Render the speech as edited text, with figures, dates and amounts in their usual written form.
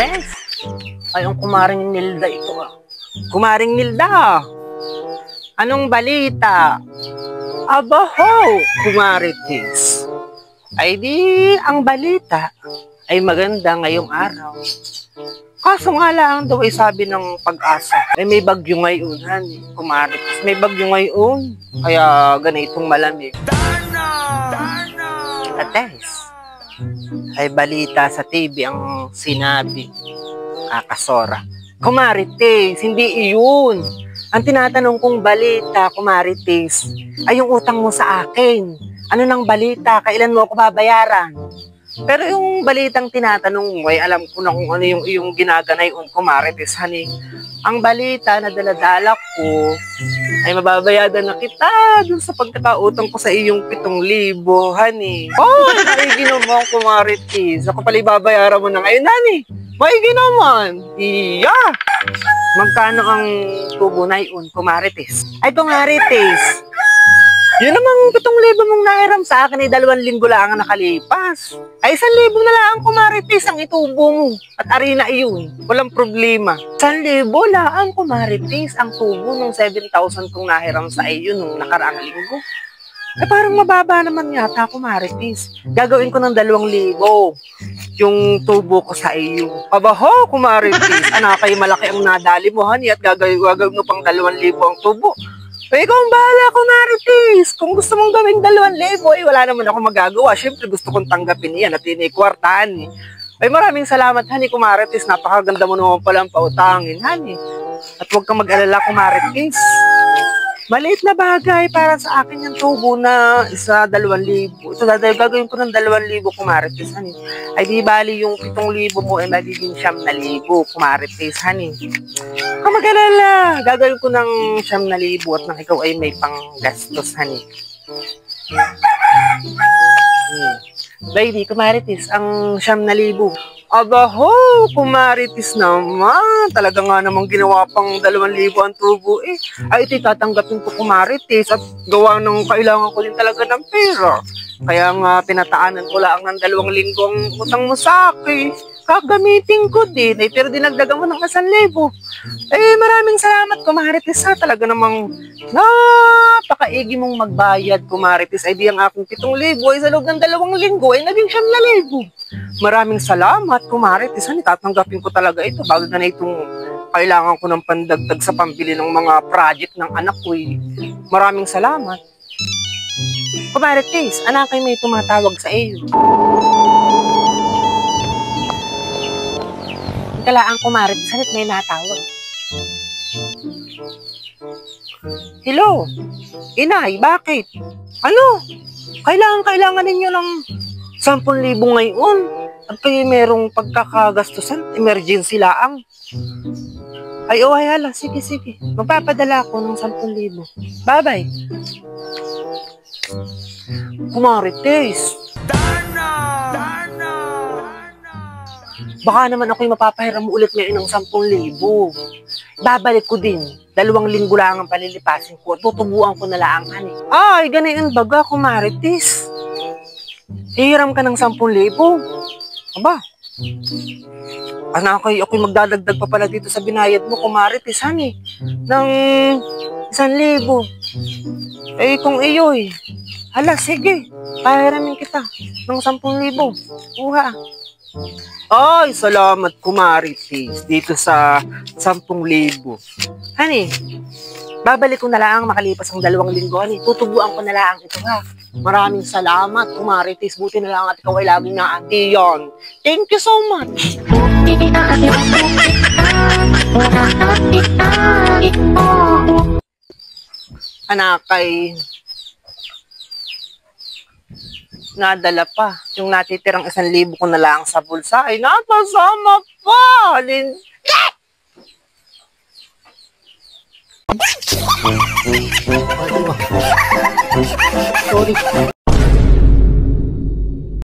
Marites, ay ang kumaring Nilda ito ah. Kumaring Nilda, anong balita? Aba ho, Kumarites. Ay di, ang balita ay maganda ngayong araw. Kaso nga lang daw ay sabi ng Pag-asa, ay may bagyo ngayon, Kumarites. May bagyo ngayon, kaya ganitong malamig. Ates, ay balita sa TV ang sinabi, Kakasora. Kumarites, hindi iyon. Ang tinatanong kong balita, Kumarites, ay yung utang mo sa akin. Ano nang balita? Kailan mo ako babayaran? Pero yung balitang tinatanong mo, ay alam ko na kung ano yung iyong ginaganay on, Kumarites, honey. Ang balita na daladala ko, ay mababayadan na kita dun sa pagkakautang ko sa iyong 7,000, honey. Oh, maigi naman, Kumarites. Ako pala ibabayaran mo na ngayon, honey. Maigi naman. Iya. Magkano ang tubo na yun, Kumarites? Ay, Kumarites, yun namang 7,000 mong nahiram sa akin ay 2 linggo lang ang nakalipas. Ay 1,000 na lang, Kumarites, ang itubo mo. At arena iyon, walang problema. 1,000 lang, Kumarites, ang tubo ng 7,000 kong nahiram sa iyo nung nakaraang linggo. Eh parang mababa naman yata, Kumarites. Gagawin ko ng 2,000 yung tubo ko sa iyo. Abaho, Kumarites, anak kayo malaki ang nadali mo, honey, at gagawin mo pang 2,000 ang tubo. Eh, ikaw ang bahala, Kumarites. Kung gusto mong gawing 2,000, eh, wala naman ako magagawa. Siyempre, gusto kong tanggapin yan at inikwartahan. Ay, maraming salamat, honey, Kumarites. Napakaganda mo naman pala ang pautangin, honey. At huwag kang mag-alala, Kumarites. Maliit na bagay para sa akin yung tubo na 2,000. Ito, gagawin ko ng 2,000, Kumarites, honey. Ay, di bali yung 7,000 mo ay magiging 9,000, Kumarites, honey. Kung mag-alala, gagawin ko ng 9,000 at nang ikaw ay may panggastos, honey. Baby, Kumarites, ang 9,000. Aba ho, Kumarites naman. Talaga nga namang ginawa pang 2,000 ang tubo eh. Ay, ito'y tatanggapin ko, Kumarites, at gawa ng kailangan ko din talaga ng pera. Kaya nga, pinataanan ko lang ng 2 linggong utang mo sa akin. Kagamitin ko din, eh, pero dinagdagan mo ng 1,000. Eh, maraming salamat, Kumarites, ha. Talaga namang napakaigi mong magbayad, Kumarites. Ay, di ang aking 7,000 ay sa loob ng 2 linggo ay naging 9,000. Maraming salamat, Kumarites. Hani, tatanggapin ko talaga ito. Bago na itong kailangan ko ng pandagdag sa pambili ng mga project ng anak ko. Eh. Maraming salamat. Kumarites, anak ay may tumatawag sa iyo. Kalaan, Kumarites, hanit may natawag. Hello? Inay, bakit? Ano? Kailangan ninyo ng 10,000 ngayon? At kayo merong pagkakagastusan, emergency laang. Ay, oh, hala, sige. Magpapadala ako ng 10,000. Bye-bye. Kumarites. Baka naman ako'y mapapahiram mo ulit ngayon ng 10,000. Babalik ko din. 2 linggo lang ang palilipasin ko. Tutubuan ko na lang, honey. Ay, ganyan baga, Kumarites. Hihiram ka ng 10,000. Aba, ako'y magdadagdag pa pala dito sa binayad mo, Kumarites, honey, ng 1,000. Eh, kung iyo'y, hala, sige, pahiramin kita ng 10,000. Kuha. Ay, salamat, Kumarites, dito sa 10,000. Honey, babalik ko na lang makalipas ang 2 linggo, honey. Tutubuan ko na lang ito, ha. Maraming salamat, Kumarites. Buti na lang at ikaw ay laging naandiyan. Thank you so much. Anak ay nadala pa. Yung natitirang 1,000 ko na lang sa bulsa ay napasama pa. Sorry.